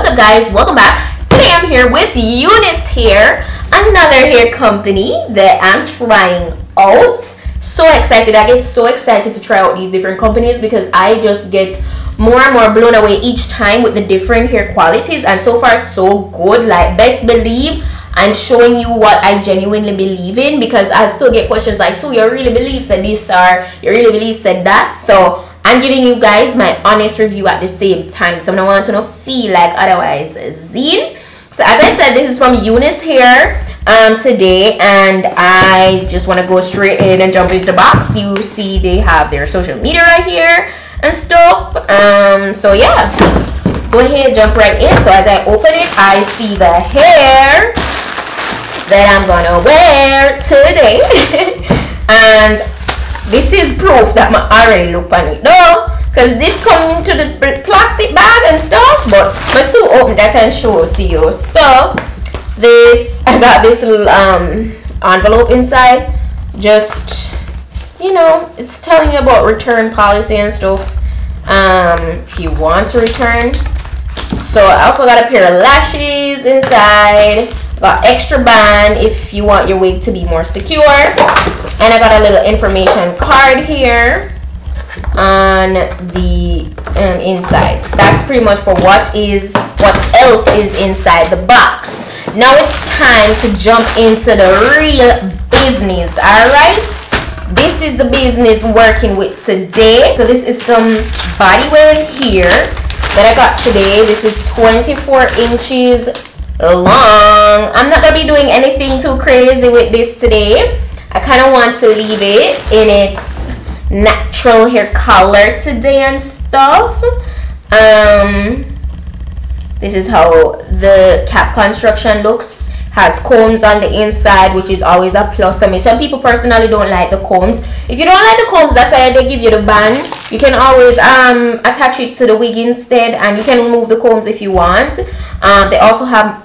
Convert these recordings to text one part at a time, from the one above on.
up guys, welcome back. Today I'm here with UNice Hair, another hair company that I'm trying out. So excited. I get so excited to try out these different companies because I just get more and more blown away each time with the different hair qualities, and so far so good. Like, best believe I'm showing you what I genuinely believe in, because I still get questions like, so you really believe said this, or you really believe said that. So I'm giving you guys my honest review at the same time, so I don't want to feel like otherwise zine. So as I said, this is from UNice Hair today, and I just want to go straight in and jump into the box. You see they have their social media right here and stuff. So yeah, just go ahead, jump right in. So as I open it, I see the hair that I'm gonna wear today. And this is proof that I already look on it though, because this comes into the plastic bag and stuff, but I still open that and show it to you. So this, I got this little envelope inside. Just, you know, it's telling you about return policy and stuff, if you want to return. So I also got a pair of lashes inside. Got extra band if you want your wig to be more secure, and I got a little information card here on the inside. That's pretty much for what else is inside the box. Now it's time to jump into the real business. All right, this is the business working with today. So this is some body wig here that I got today. This is 24 inches long. I'm not gonna be doing anything too crazy with this today. I kind of want to leave it in its natural hair color today and stuff. This is how the cap construction looks. Has combs on the inside, which is always a plus to me. Some people personally don't like the combs. If you don't like the combs, that's why they give you the band. You can always attach it to the wig instead, and you can remove the combs if you want. They also have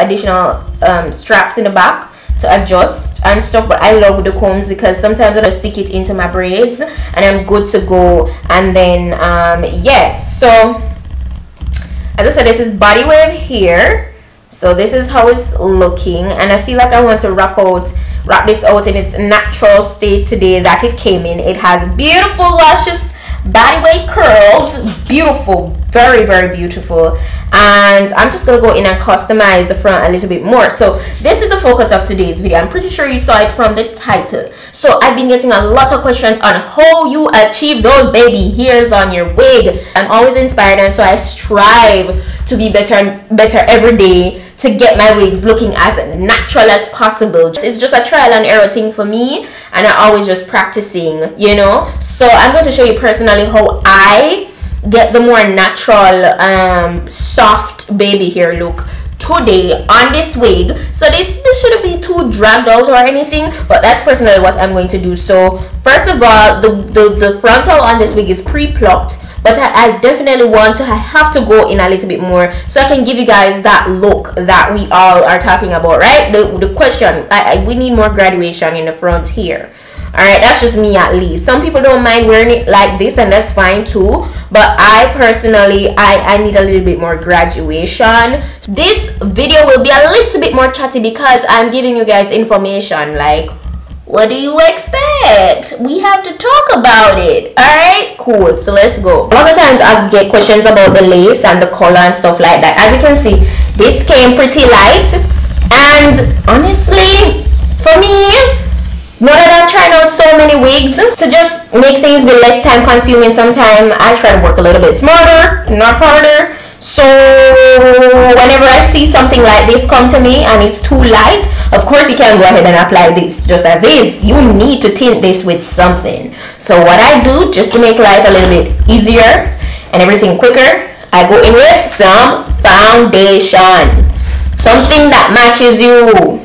additional straps in the back to adjust and stuff, but I love the combs because sometimes I stick it into my braids and I'm good to go. And then yeah, so as I said, this is body wave here. So this is how it's looking, and I feel like I want to rock this out in its natural state today that it came in. It has beautiful luscious body wave curls, beautiful, very very beautiful. And I'm just gonna go in and customize the front a little bit more. So this is the focus of today's video. I'm pretty sure you saw it from the title. So I've been getting a lot of questions on how you achieve those baby hairs on your wig. I'm always inspired, and so I strive to be better and better every day to get my wigs looking as natural as possible. It's just a trial and error thing for me, and I'm always just practicing, you know. So I'm going to show you personally how I get the more natural soft baby hair look today on this wig. So this shouldn't be too dragged out or anything, but that's personally what I'm going to do. So first of all, the frontal on this wig is pre-plucked, but I definitely want to have to go in a little bit more so I can give you guys that look that we all are talking about, right? The question, we need more graduation in the front here. All right, that's just me at least. Some people don't mind wearing it like this, and that's fine too, but I personally I need a little bit more graduation. This video will be a little bit more chatty because I'm giving you guys information. Like, what do you expect? We have to talk about it. All right, cool. So let's go. A lot of times I get questions about the lace and the color and stuff like that. As you can see, this came pretty light, and honestly, for me, now that I've tried out so many wigs, to just make things be less time consuming, sometimes I try to work a little bit smarter, not harder. So whenever I see something like this come to me and it's too light, of course you can go ahead and apply this just as is. You need to tint this with something. So what I do, just to make life a little bit easier and everything quicker, I go in with some foundation, something that matches you.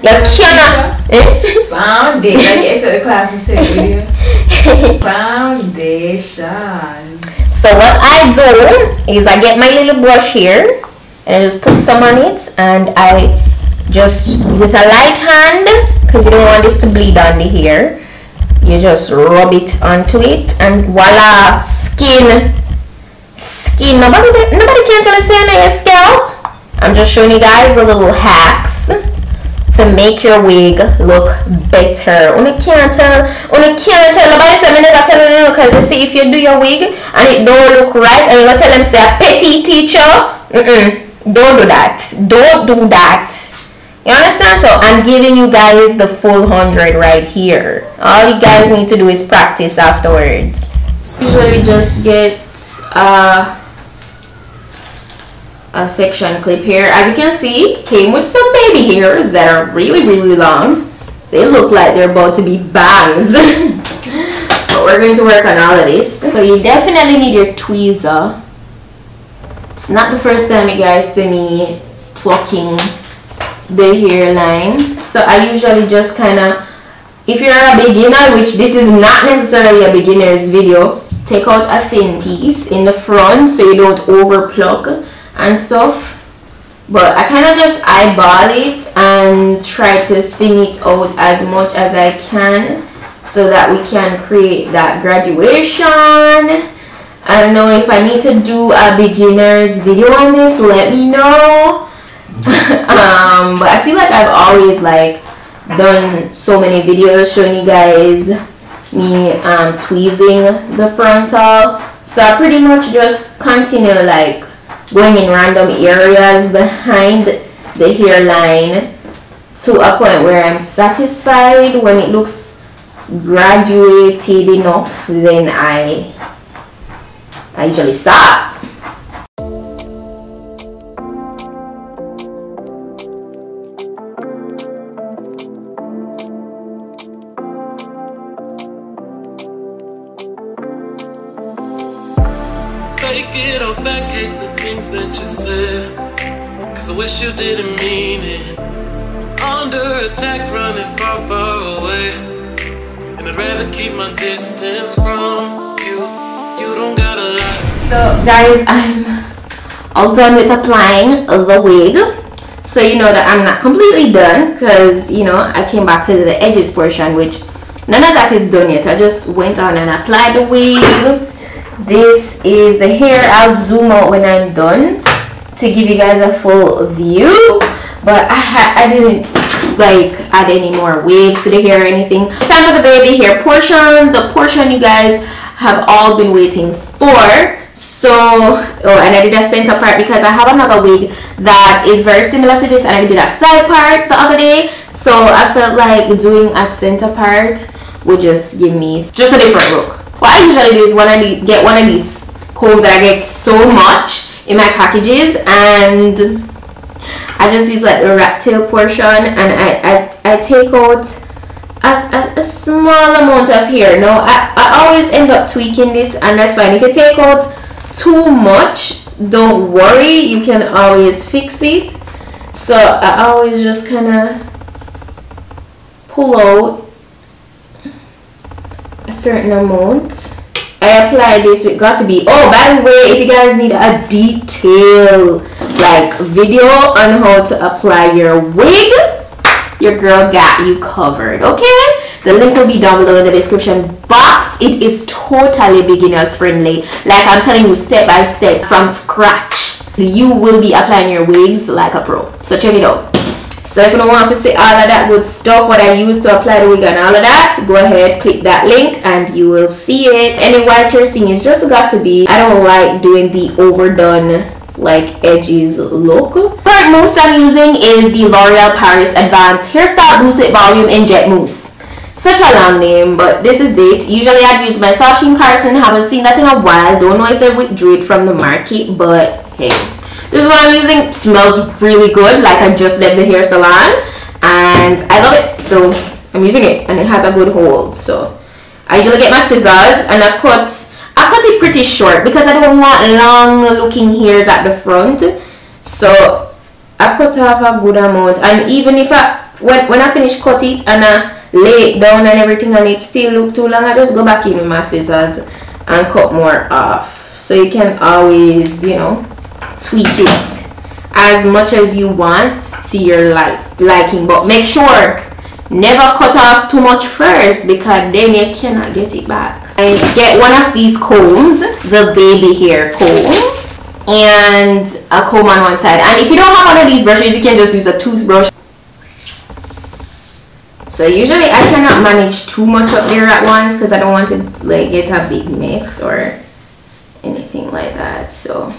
You cannot foundation. That's what the class is saying. Foundation. So what I do is I get my little brush here and I just put some on it, and I just, with a light hand, because you don't want this to bleed on the hair, you just rub it onto it, and voila, skin. Nobody can tell us on your scalp. just showing you guys the little hacks to make your wig look better. I can't tell nobody say me never tell you, because you see, if you do your wig and it don't look right and you tell them say a petty teacher, don't do that. Don't do that. You understand? So I'm giving you guys the full 100 right here. All you guys need to do is practice afterwards. Usually just get a section clip here. As you can see, came with some baby hairs that are really long. They look like they're about to be bangs. But we're going to work on all of this. So you definitely need your tweezer. It's not the first time you guys see me plucking the hairline. So I usually just kind of, if you're a beginner, which this is not necessarily a beginner's video, take out a thin piece in the front so you don't over pluck and stuff. But I kind of just eyeball it and try to thin it out as much as I can so that we can create that graduation. I don't know if I need to do a beginner's video on this, let me know. But I feel like I've always like done so many videos showing you guys me tweezing the frontal, so I pretty much just continue like going in random areas behind the hairline to a point where I'm satisfied. When it looks graduated enough, then I usually stop. Take it all back, hate the things that you said, cause I wish you didn't mean it. I'm under attack, running far away, and I'd rather keep my distance from you. You don't gotta lie. So guys, I'm all done with applying the wig. So you know that I'm not completely done, because you know I came back to the edges portion, which none of that is done yet. I just went on and applied the wig. This is the hair. I'll zoom out when I'm done to give you guys a full view, but I didn't like add any more waves to the hair or anything. Time for the baby hair portion, the portion you guys have all been waiting for. So and I did a center part because I have another wig that is very similar to this, and I did a side part the other day, so I felt like doing a center part would just give me just a different look. What I usually do is when I get one of these combs that I get so much in my packages, and I just use like the rat tail portion, and I take out a small amount of hair. Now I always end up tweaking this, and that's fine. If you take out too much, don't worry, you can always fix it. So I always just kind of pull out a certain amount. I apply this with got to be, oh by the way, if you guys need a detail like video on how to apply your wig, your girl got you covered. Okay, the link will be down below in the description box. It is totally beginners friendly, like I'm telling you, step by step from scratch. You will be applying your wigs like a pro, so check it out. So if you don't want to see all of that good stuff, what I use to apply the wig and all of that, go ahead, click that link and you will see it. Any white you're seeing is just got to be. I don't like doing the overdone like edges look. Current mousse I'm using is the L'Oreal Paris Advanced Hairstyle Boosted Volume In Jet Mousse. Such a long name, but this is it. Usually I'd use my Soft Sheen Carson, haven't seen that in a while. Don't know if they withdrew it from the market, but hey. This is what I'm using. Smells really good, like I just left the hair salon, and I love it, so I'm using it, and it has a good hold. So I usually get my scissors and I cut it pretty short because I don't want long looking hairs at the front. So I cut off a good amount, and even if when I finish cut it and I lay it down and everything and it still look too long, I just go back in with my scissors and cut more off. So you can always, you know, tweak it as much as you want to your liking, but make sure never cut off too much first, because then you cannot get it back. I get one of these combs, the baby hair comb, and a comb on one side. And if you don't have one of these brushes, you can just use a toothbrush. So usually I cannot manage too much up there at once because I don't want to like get a big mess or anything like that. So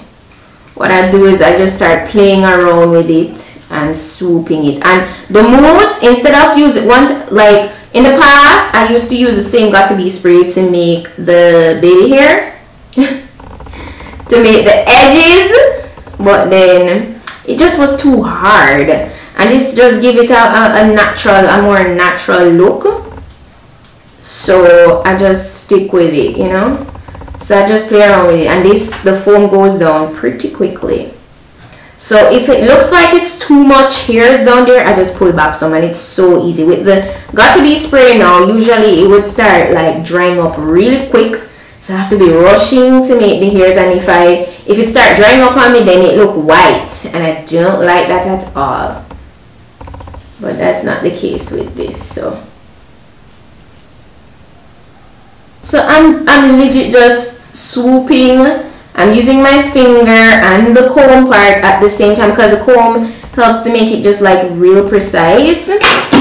what I do is I just start playing around with it and swooping it. And the mousse, instead of using once, like in the past I used to use the same Got to Be spray to make the baby hair to make the edges, but then it just was too hard, and this just give it a more natural look. So I just stick with it, you know. So I just play around with it, and the foam goes down pretty quickly. So if it looks like it's too much hairs down there, I just pull back some, and it's so easy. With the Got to Be spray now, usually it would start like drying up really quick. So I have to be rushing to make the hairs, and if it start drying up on me, then it look white, and I don't like that at all. But that's not the case with this. So I'm legit just swooping. I'm using my finger and the comb part at the same time, because the comb helps to make it just like real precise.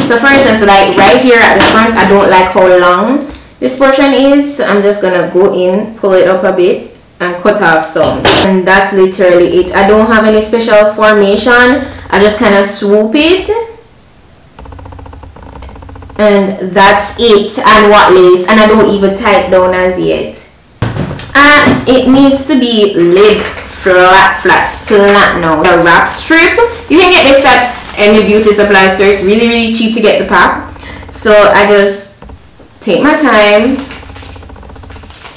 So for instance, like right here at the front, I don't like how long this portion is, so I'm just gonna go in, pull it up a bit, and cut off some. And that's literally it. I don't have any special formation. I just kind of swoop it, and that's it. And what lace, and I don't even tie it down as yet. And it needs to be laid flat now. A wrap strip, you can get this at any beauty supply store. It's really cheap to get the pack. So I just take my time,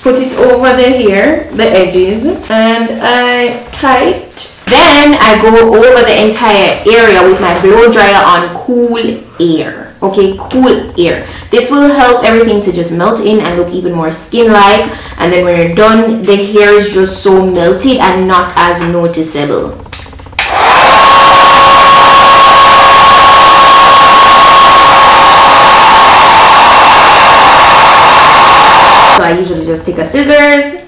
put it over the hair, the edges, and I tie it. Then I go over the entire area with my blow dryer on cool air. Okay, cool air. This will help everything to just melt in and look even more skin-like. And then when you're done, the hair is just so melted and not as noticeable. So I usually just take a scissors,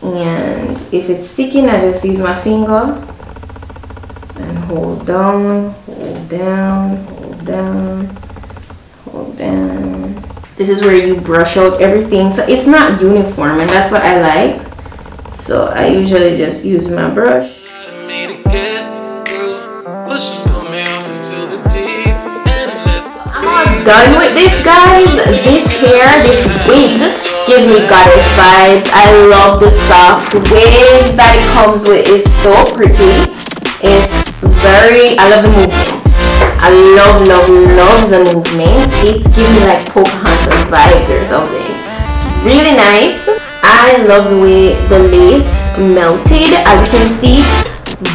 and if it's sticking, I just use my finger and hold down, hold down, hold down, hold down. This is where you brush out everything, so it's not uniform, and that's what I like. So I usually just use my brush. Done with this, guys. This hair, this wig gives me goddess vibes. I love the soft waves that it comes with. It's so pretty. I love the movement. I love the movement. It gives me like Pocahontas vibes or something. It's really nice. I love the way the lace melted. As you can see,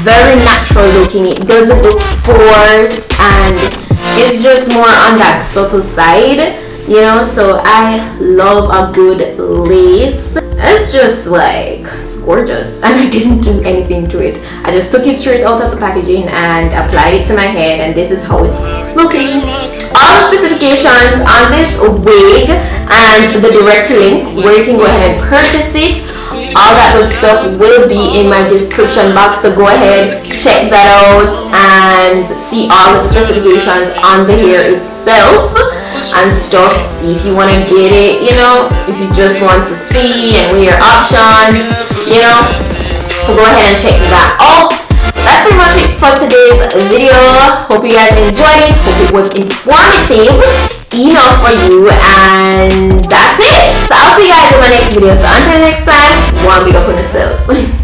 very natural looking. It doesn't look forced, and it's just more on that subtle side, you know. So I love a good lace. It's just like, it's gorgeous, and I didn't do anything to it. I just took it straight out of the packaging and applied it to my head, and this is how it's looking. All the specifications on this wig and the direct link where you can go ahead and purchase it, all that good stuff will be in my description box. So go ahead, check that out and see all the specifications on the hair itself and stuff. See if you want to get it, you know, if you just want to see and weigh your options, you know, so go ahead and check that out. That's pretty much it for today's video. Hope you guys enjoyed it. Hope it was informative enough for you, and that's it. So I'll see you guys in my next video. So until next time, one big up on yourself.